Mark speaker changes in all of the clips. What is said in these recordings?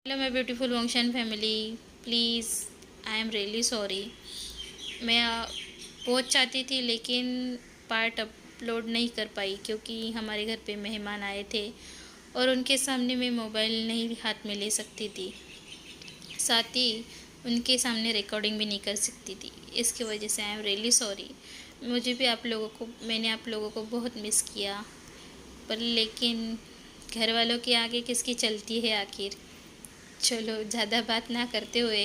Speaker 1: Hello my beautiful वंशन family. Please, I am really sorry. मैं बहुत चाहती थी लेकिन पार्ट अपलोड नहीं कर पाई क्योंकि हमारे घर पे मेहमान आए थे और उनके सामने मैं मोबाइल नहीं हाथ में ले सकती थी, साथ ही उनके सामने रिकॉर्डिंग भी नहीं कर सकती थी। इसकी वजह से आई एम रियली सॉरी। मैंने आप लोगों को बहुत मिस किया, पर लेकिन घर वालों के आगे किसकी चलती है आखिर। चलो ज़्यादा बात ना करते हुए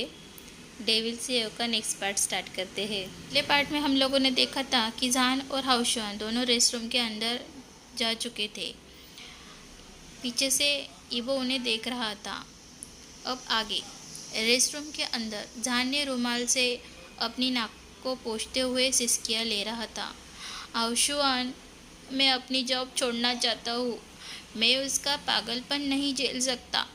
Speaker 1: डेविल सीईओ का नेक्स्ट पार्ट स्टार्ट करते हैं। पिछले पार्ट में हम लोगों ने देखा था कि जान और हाउशुआन दोनों रेस्टरूम के अंदर जा चुके थे। पीछे से इबो उन्हें देख रहा था। अब आगे रेस्टरूम के अंदर जान ने रुमाल से अपनी नाक को पोंछते हुए सिसकियाँ ले रहा था। हाउशुआन, मैं अपनी जॉब छोड़ना चाहता हूँ। मैं उसका पागलपन नहीं झेल सकता।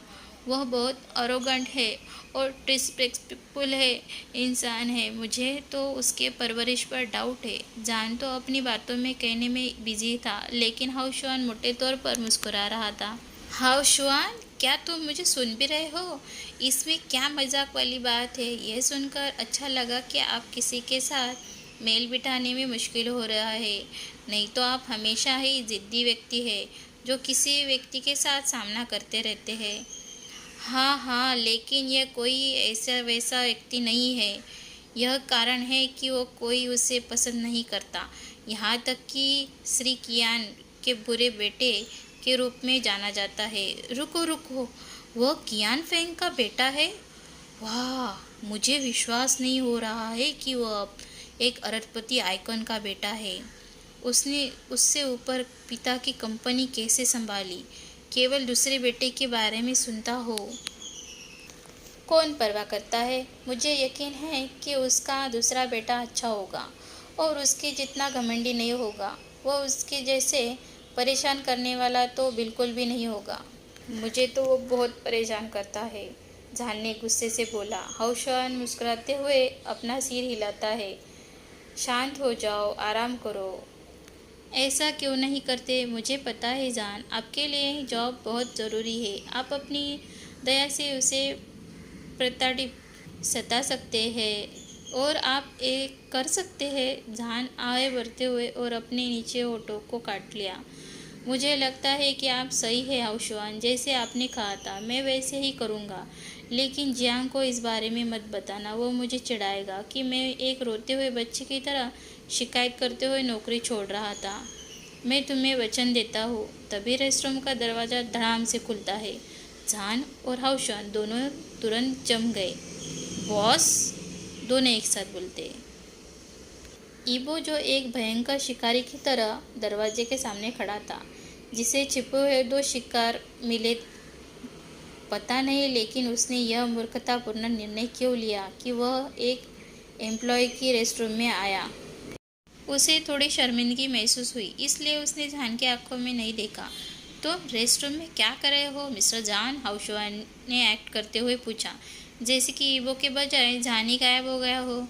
Speaker 1: वह बहुत अरोगेंट है और डिसरिस्पेक्टफुल है इंसान है। मुझे तो उसके परवरिश पर डाउट है। जान तो अपनी बातों में कहने में बिजी था, लेकिन हाउशुआन मोटे तौर पर मुस्कुरा रहा था। हाउशुआन, क्या तुम मुझे सुन भी रहे हो? इसमें क्या मजाक वाली बात है? यह सुनकर अच्छा लगा कि आप किसी के साथ मेल बिठाने में मुश्किल हो रहा है। नहीं तो आप हमेशा ही जिद्दी व्यक्ति है जो किसी व्यक्ति के साथ सामना करते रहते हैं। हाँ हाँ, लेकिन यह कोई ऐसा वैसा व्यक्ति नहीं है। यह कारण है कि वो कोई उसे पसंद नहीं करता, यहाँ तक कि श्री कियान के बुरे बेटे के रूप में जाना जाता है। रुको रुको, वह कियान फेंग का बेटा है? वाह, मुझे विश्वास नहीं हो रहा है कि वह अब एक अरबपति आइकॉन का बेटा है। उसने उससे ऊपर पिता की कंपनी कैसे संभाली? केवल दूसरे बेटे के बारे में सुनता हो। कौन परवाह करता है? मुझे यकीन है कि उसका दूसरा बेटा अच्छा होगा और उसके जितना घमंडी नहीं होगा। वह उसके जैसे परेशान करने वाला तो बिल्कुल भी नहीं होगा। मुझे तो वो बहुत परेशान करता है, जान ने गुस्से से बोला। हाउशुआन मुस्कुराते हुए अपना सिर हिलाता है। शांत हो जाओ, आराम करो। ऐसा क्यों नहीं करते? मुझे पता है जान, आपके लिए जॉब बहुत ज़रूरी है। आप अपनी दया से उसे प्रताड़ित सता सकते हैं और आप एक कर सकते हैं। जान आए बढ़ते हुए और अपने नीचे होठों को काट लिया। मुझे लगता है कि आप सही है हाउशुआन, जैसे आपने कहा था मैं वैसे ही करूँगा। लेकिन जियांग को इस बारे में मत बताना, वो मुझे चिढ़ाएगा कि मैं एक रोते हुए बच्चे की तरह शिकायत करते हुए नौकरी छोड़ रहा था। मैं तुम्हें वचन देता हूँ। तभी रेस्टरूम का दरवाज़ा धड़ाम से खुलता है। जान और हाउशुआन दोनों तुरंत जम गए। बॉस, दोनों एक साथ बोलते। ईबो, जो एक भयंकर शिकारी की तरह दरवाजे के सामने खड़ा था, जिसे छिपे हुए दो शिकार मिले पता नहीं, लेकिन उसने यह मूर्खतापूर्ण निर्णय क्यों लिया कि वह एक एम्प्लॉय की रेस्टरूम में आया। उसे थोड़ी शर्मिंदगी महसूस हुई, इसलिए उसने जान की आंखों में नहीं देखा। तो रेस्टरूम में क्या कर रहे हो मिस्टर जान? हाउशुआन ने एक्ट करते हुए पूछा, जैसे कि ईबो के बजाय जान ही गायब हो गया हो।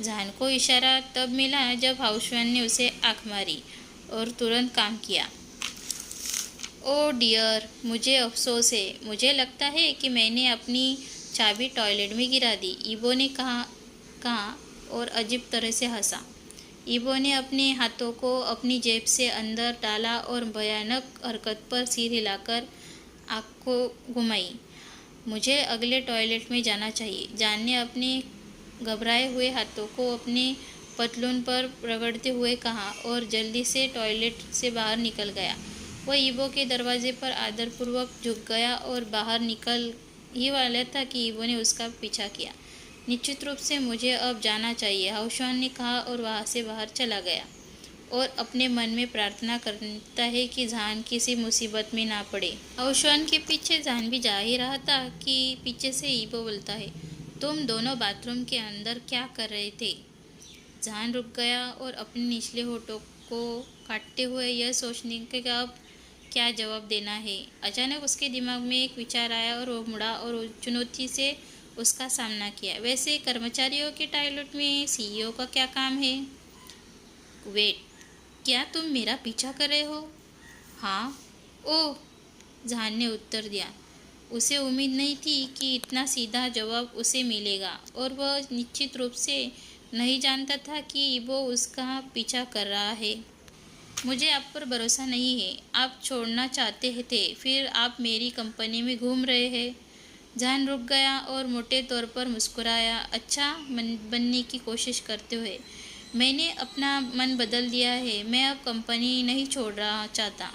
Speaker 1: जान को इशारा तब मिला जब हाउशुआन ने उसे आंख मारी और तुरंत काम किया। ओह डियर, मुझे अफसोस है। मुझे लगता है कि मैंने अपनी चाबी टॉयलेट में गिरा दी, ईबो ने कहा और अजीब तरह से हंसा। ईबो ने अपने हाथों को अपनी जेब से अंदर डाला और भयानक हरकत पर सिर हिलाकर आंखें घुमाई। मुझे अगले टॉयलेट में जाना चाहिए। जान ने अपने घबराए हुए हाथों को अपने पतलून पर रगड़ते हुए कहा और जल्दी से टॉयलेट से बाहर निकल गया। वह ईबो के दरवाजे पर आदरपूर्वक झुक गया और बाहर निकल ही वाला था कि ईबो ने उसका पीछा किया। निश्चित रूप से मुझे अब जाना चाहिए, हाउशुआन ने कहा और वहाँ से बाहर चला गया और अपने मन में प्रार्थना करता है कि जान किसी मुसीबत में ना पड़े। हाउशुआन के पीछे जान भी जा ही रहा था कि पीछे से ईबो बोलता है, तुम दोनों बाथरूम के अंदर क्या कर रहे थे? जान रुक गया और अपने निचले होठों को काटते हुए यह सोचने के अब क्या जवाब देना है। अचानक उसके दिमाग में एक विचार आया और वो मुड़ा और चुनौती से उसका सामना किया। वैसे कर्मचारियों के टॉयलेट में सीईओ का क्या काम है? वेट, क्या तुम मेरा पीछा कर रहे हो? हाँ। ओह, जहान ने उत्तर दिया। उसे उम्मीद नहीं थी कि इतना सीधा जवाब उसे मिलेगा और वह निश्चित रूप से नहीं जानता था कि वो उसका पीछा कर रहा है। मुझे आप पर भरोसा नहीं है। आप छोड़ना चाहते थे, फिर आप मेरी कंपनी में घूम रहे हैं। जान रुक गया और मोटे तौर पर मुस्कुराया, अच्छा बनने की कोशिश करते हुए। मैंने अपना मन बदल दिया है, मैं अब कंपनी नहीं छोड़ रहा चाहता।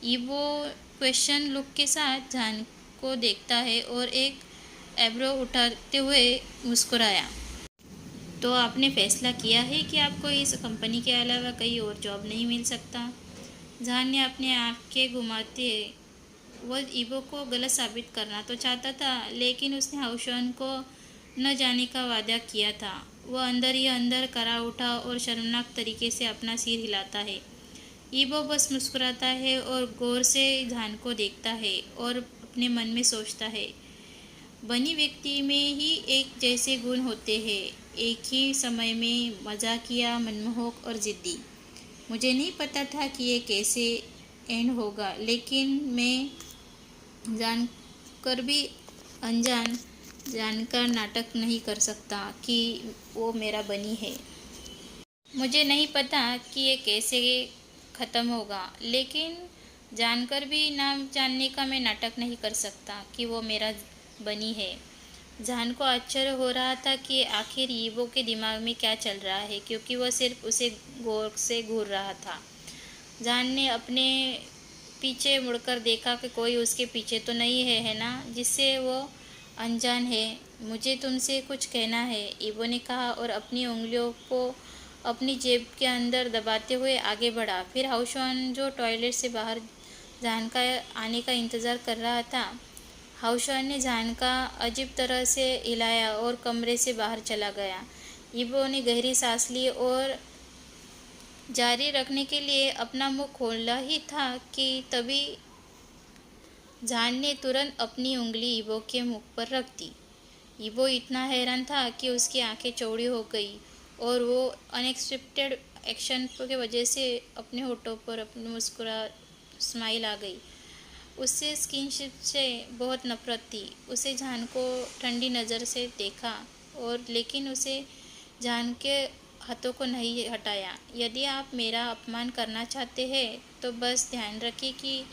Speaker 1: ईवो क्वेश्चन लुक के साथ जान को देखता है और एक एब्रो उठाते हुए मुस्कुराया। तो आपने फैसला किया है कि आपको इस कंपनी के अलावा कहीं और जॉब नहीं मिल सकता? जहान ने अपने आंखें घुमाते, वह ईवो को गलत साबित करना तो चाहता था, लेकिन उसने हाउशॉन को न जाने का वादा किया था। वह अंदर ही अंदर करा उठा और शर्मनाक तरीके से अपना सिर हिलाता है। ईवो बस मुस्कुराता है और गौर से जान को देखता है और अपने मन में सोचता है, बनी व्यक्ति में ही एक जैसे गुण होते हैं, एक ही समय में मजाकिया, मनमोहक और ज़िद्दी। मुझे नहीं पता था कि ये कैसे एंड होगा, लेकिन मैं जानकर भी अनजान जानकर नाटक नहीं कर सकता कि वो मेरा बनी है। मुझे नहीं पता कि ये कैसे ख़त्म होगा, लेकिन जानकर भी ना जानने का मैं नाटक नहीं कर सकता कि वो मेरा बनी है। जान को आश्चर्य हो रहा था कि आखिर ईवो के दिमाग में क्या चल रहा है, क्योंकि वह सिर्फ उसे गौर से घूर रहा था। जान ने अपने पीछे मुड़कर देखा कि कोई उसके पीछे तो नहीं है ना, जिससे वो अनजान है। मुझे तुमसे कुछ कहना है, ईवो ने कहा और अपनी उंगलियों को अपनी जेब के अंदर दबाते हुए आगे बढ़ा। फिर हाउशॉन, जो टॉयलेट से बाहर जान का आने का इंतज़ार कर रहा था, हाउशॉन ने जान का अजीब तरह से हिलाया और कमरे से बाहर चला गया। ईवो ने गहरी सांस ली और जारी रखने के लिए अपना मुंह खोला ही था कि तभी जान ने तुरंत अपनी उंगली ईवो के मुख पर रख दी। ईवो इतना हैरान था कि उसकी आंखें चौड़ी हो गई और वो अनएक्सपेक्टेड एक्शन की वजह से अपने होठों पर अपनी मुस्कुरा स्माइल आ गई। उससे स्किनशिप से बहुत नफरत थी। उसे जान को ठंडी नज़र से देखा और लेकिन उसे जान के हाथों को नहीं हटाया। यदि आप मेरा अपमान करना चाहते हैं तो बस ध्यान रखिए कि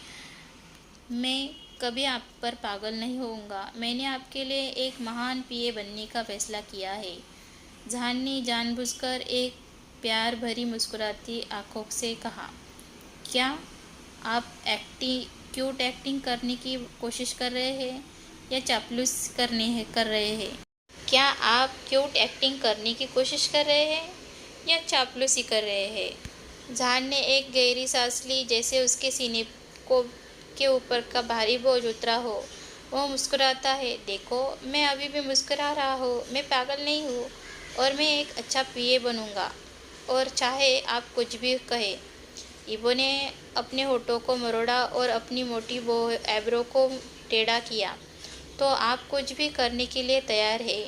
Speaker 1: मैं कभी आप पर पागल नहीं होऊंगा। मैंने आपके लिए एक महान पीए बनने का फैसला किया है। जान ने जानबूझकर एक प्यार भरी मुस्कुराती आंखों से कहा, क्या आप क्यूट एक्टिंग करने की कोशिश कर रहे हैं या चापलूस कर रहे हैं? क्या आप क्यूट एक्टिंग करने की कोशिश कर रहे हैं या चापलूसी कर रहे हैं? जान ने एक गहरी सांस ली, जैसे उसके सीने को के ऊपर का भारी बोझ उतरा हो। वह मुस्कुराता है, देखो मैं अभी भी मुस्कुरा रहा हूँ, मैं पागल नहीं हूँ और मैं एक अच्छा पीए बनूंगा, और चाहे आप कुछ भी कहे। ईवो ने अपने होठों को मरोड़ा और अपनी मोटी एब्रो को टेढ़ा किया। तो आप कुछ भी करने के लिए तैयार है?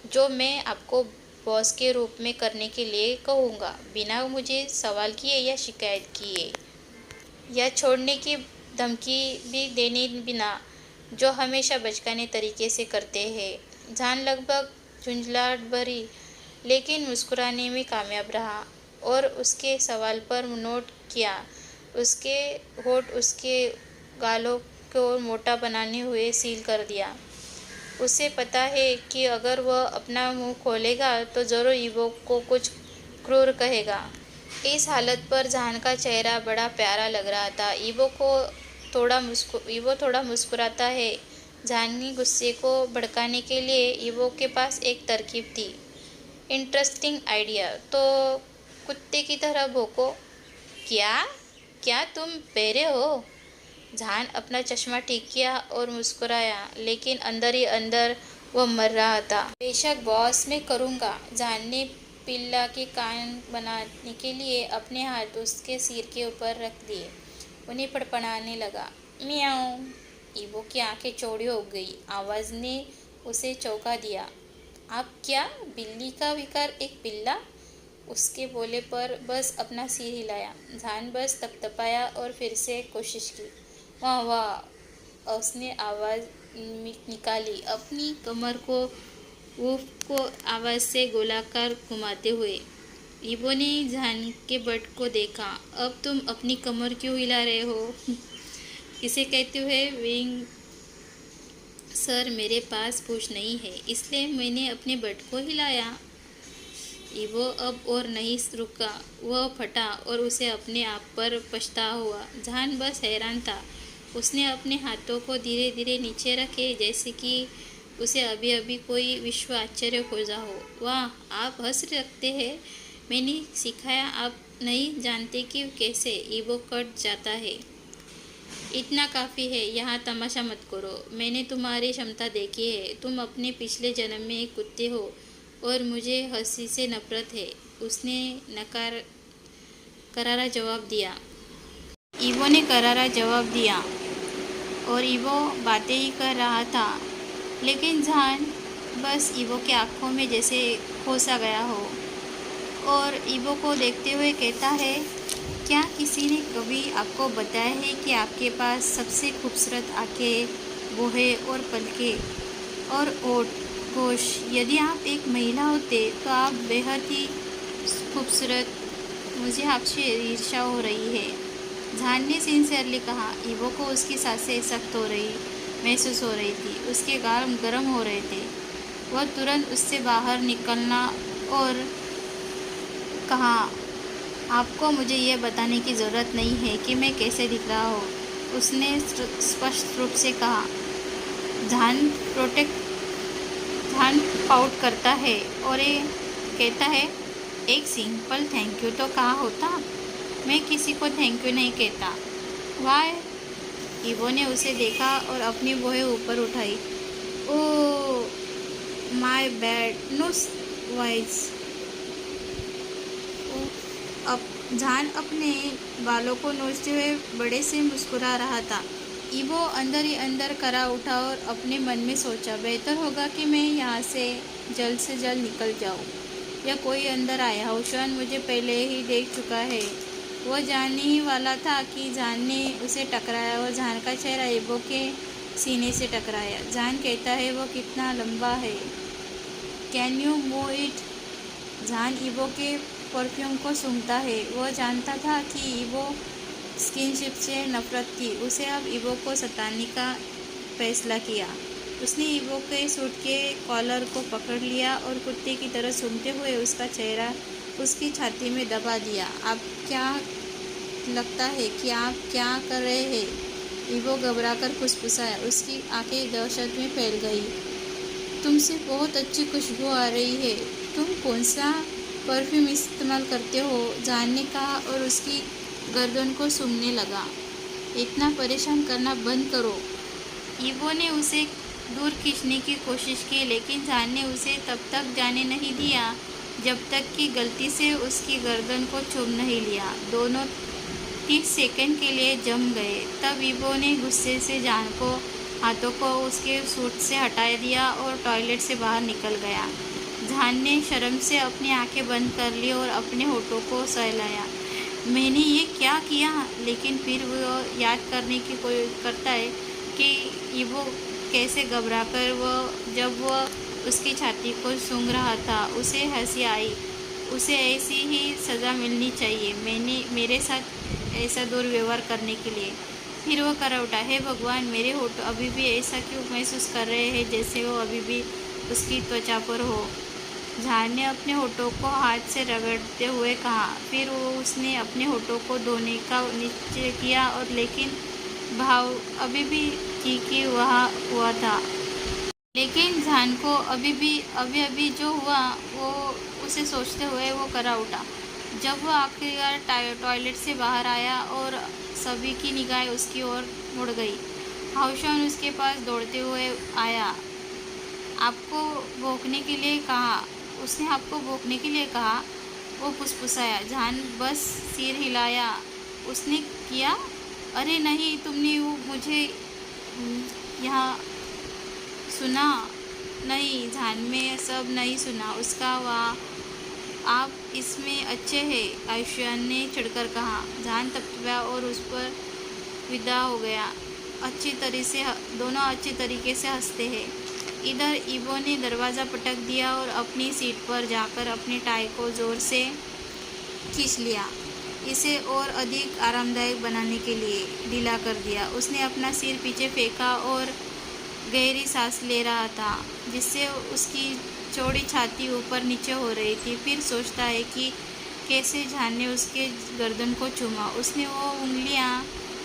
Speaker 1: जो मैं आपको बॉस के रूप में करने के लिए कहूँगा, बिना मुझे सवाल किए या शिकायत किए या छोड़ने की धमकी भी देने बिना, जो हमेशा बचकाने तरीके से करते हैं। जान लगभग झुंझलाहट भरी लेकिन मुस्कुराने में कामयाब रहा और उसके सवाल पर नोट किया। उसके होठ उसके गालों को मोटा बनाने हुए सील कर दिया। उसे पता है कि अगर वह अपना मुंह खोलेगा तो ज़रूर ईवो को कुछ क्रूर कहेगा। इस हालत पर जान का चेहरा बड़ा प्यारा लग रहा था। ईवो थोड़ा मुस्कुराता है। जान के गुस्से को भड़काने के लिए ईवो के पास एक तरकीब थी। इंटरेस्टिंग आइडिया, तो कुत्ते की तरह भौंको। क्या क्या तुम बहरे हो? जान अपना चश्मा ठीक किया और मुस्कुराया, लेकिन अंदर ही अंदर वह मर रहा था। बेशक बॉस, मैं करूँगा। जान ने पिल्ला के कान बनाने के लिए अपने हाथ उसके सिर के ऊपर रख दिए। उन्हें फड़फड़ाने लगा, मियाऊं। ईवो की आंखें चौड़ी हो गई। आवाज़ ने उसे चौंका दिया। आप क्या, बिल्ली का विकार एक पिल्ला? उसके बोले पर बस अपना सिर हिलाया। जान बस तपतपाया और फिर से कोशिश की। वाह वाह, उसने आवाज़ निकाली, अपनी कमर को वुफ को आवाज़ से गोलाकार घुमाते हुए। इबो ने जान के बट को देखा। अब तुम अपनी कमर क्यों हिला रहे हो? इसे कहते हुए विंग, सर मेरे पास पूछ नहीं है इसलिए मैंने अपने बट को हिलाया। इबो अब और नहीं रुका, वह फटा और उसे अपने आप पर पछतावा हुआ। जान बस हैरान था। उसने अपने हाथों को धीरे धीरे नीचे रखे जैसे कि उसे अभी अभी कोई विश्व आश्चर्य खोजा हो। वाह, आप हंस सकते हैं, मैंने सिखाया, आप नहीं जानते कि कैसे। इबो कट जाता है। इतना काफ़ी है, यहाँ तमाशा मत करो। मैंने तुम्हारी क्षमता देखी है। तुम अपने पिछले जन्म में एक कुत्ते हो और मुझे हंसी से नफरत है। उसने नकार करारा जवाब दिया। ईवो ने करारा जवाब दिया और ईवो बातें ही कर रहा था, लेकिन जान बस ईवो के आँखों में जैसे खो सा गया हो और ईवो को देखते हुए कहता है, क्या किसी ने कभी आपको बताया है कि आपके पास सबसे खूबसूरत आँखें, भौहें और पलकें और ओठ, गोश। यदि आप एक महिला होते तो आप बेहद ही खूबसूरत। मुझे आपसे ईर्ष्या हो रही है, जान ने सिंसियरली कहा। ईवो को उसकी सांसें सख्त हो रही महसूस हो रही थी, उसके गाल गर्म हो रहे थे। वह तुरंत उससे बाहर निकलना और कहा, आपको मुझे यह बताने की ज़रूरत नहीं है कि मैं कैसे दिख रहा हूँ, उसने स्पष्ट रूप से कहा। ध्यान पाउट करता है और ये कहता है, एक सिंपल थैंक यू तो कहा होता। मैं किसी को थैंक यू नहीं कहता। वाह। ईवो ने उसे देखा और अपनी भौहें ऊपर उठाई। Oh my bad, no wise. अब जान अपने बालों को नोचते हुए बड़े से मुस्कुरा रहा था। ईवो अंदर ही अंदर करा उठा और अपने मन में सोचा, बेहतर होगा कि मैं यहाँ से जल्द निकल जाऊँ या कोई अंदर आया। हाउशवान मुझे पहले ही देख चुका है। वह जानने ही वाला था कि जान ने उसे टकराया और जान का चेहरा ईवो के सीने से टकराया। जान कहता है, वो कितना लंबा है, कैन यू मूव इट। जान ईवो के परफ्यूम को सूंघता है। वह जानता था कि ईवो स्किनशिप से नफरत थी। उसे अब ईवो को सताने का फैसला किया। उसने ईवो के सूट के कॉलर को पकड़ लिया और कुत्ते की तरह सूंघते हुए उसका चेहरा उसकी छाती में दबा दिया। आप क्या लगता है कि आप क्या कर रहे हैं? ईवो घबराकर फुसफुसाया। उसकी आंखें दहशत में फैल गई। तुमसे बहुत अच्छी खुशबू आ रही है। तुम कौन सा परफ्यूम इस्तेमाल करते हो? जान ने कहा और उसकी गर्दन को सूंघने लगा। इतना परेशान करना बंद करो। ईवो ने उसे दूर खींचने की कोशिश की, लेकिन जान ने उसे तब तक जाने नहीं दिया जब तक कि गलती से उसकी गर्दन को चूम नहीं लिया। दोनों 30 सेकंड के लिए जम गए। तब ईवो ने गुस्से से जान को हाथों को उसके सूट से हटा दिया और टॉयलेट से बाहर निकल गया। जान ने शर्म से अपनी आंखें बंद कर ली और अपने होठों को सहलाया। मैंने ये क्या किया? लेकिन फिर वो याद करने की कोई करता है कि ईवो कैसे घबराकर जब वह उसकी छाती को सूंघ रहा था, उसे हंसी आई। उसे ऐसी ही सज़ा मिलनी चाहिए मेरे साथ ऐसा दुर्व्यवहार करने के लिए। फिर वह कर उठा, हे भगवान, मेरे होठ अभी भी ऐसा क्यों महसूस कर रहे हैं जैसे वो अभी भी उसकी त्वचा पर हो। जान ने अपने होठों को हाथ से रगड़ते हुए कहा। फिर उसने अपने होठों को धोने का निश्चय किया और लेकिन भाव अभी भी ठीक वहाँ हुआ था। लेकिन जान को अभी जो हुआ वो उसे सोचते हुए वो करा उठा। जब वो आखिरकार टॉयलेट से बाहर आया और सभी की निगाहें उसकी ओर मुड़ गई। हाउशॉन उसके पास दौड़ते हुए आया। आपको भौंकने के लिए कहा। उसने आपको भौंकने के लिए कहा, वो फुसफुसाया। जान बस सिर हिलाया। उसने किया, अरे नहीं, तुमने वो मुझे यहाँ सुना नहीं। जान में सब नहीं सुना उसका। वाह, आप इसमें अच्छे हैं, आयुष्मान ने चिढ़कर कहा। जान तपतपाया और उस पर विदा हो गया। दोनों अच्छी तरीके से हंसते हैं। इधर इबो ने दरवाज़ा पटक दिया और अपनी सीट पर जाकर अपने टाई को ज़ोर से खींच लिया, इसे और अधिक आरामदायक बनाने के लिए ढीला कर दिया। उसने अपना सिर पीछे फेंका और गहरी सांस ले रहा था, जिससे उसकी चौड़ी छाती ऊपर नीचे हो रही थी। फिर सोचता है कि कैसे जान ने उसके गर्दन को चूमा। उसने वो उंगलियां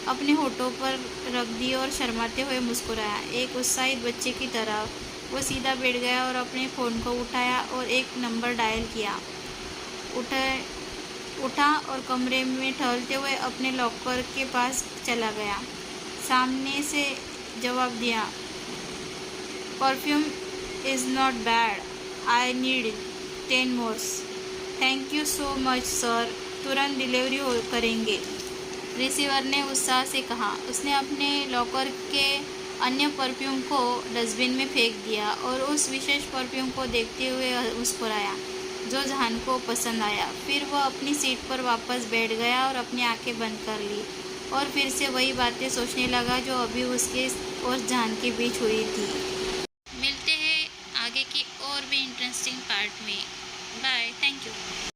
Speaker 1: अपने होठों पर रख दी और शर्माते हुए मुस्कुराया। एक उत्साहित बच्चे की तरह वो सीधा बैठ गया और अपने फ़ोन को उठाया और एक नंबर डायल किया। उठा और कमरे में टहलते हुए अपने लॉकर के पास चला गया। सामने से जवाब दिया, perfume is not bad, I need 10 mores. Thank you so much sir, तुरंत डिलीवरी करेंगे, रिसीवर ने उत्साह से कहा। उसने अपने लॉकर के अन्य परफ्यूम को डस्टबिन में फेंक दिया और उस विशेष परफ्यूम को देखते हुए मुस्कुराया, जो जहान को पसंद आया। फिर वह अपनी सीट पर वापस बैठ गया और अपनी आंखें बंद कर ली और फिर से वही बातें सोचने लगा जो अभी उसके और जहान के बीच हुई थी। मिलते हैं आगे की और भी इंटरेस्टिंग पार्ट में। Bye, thank you.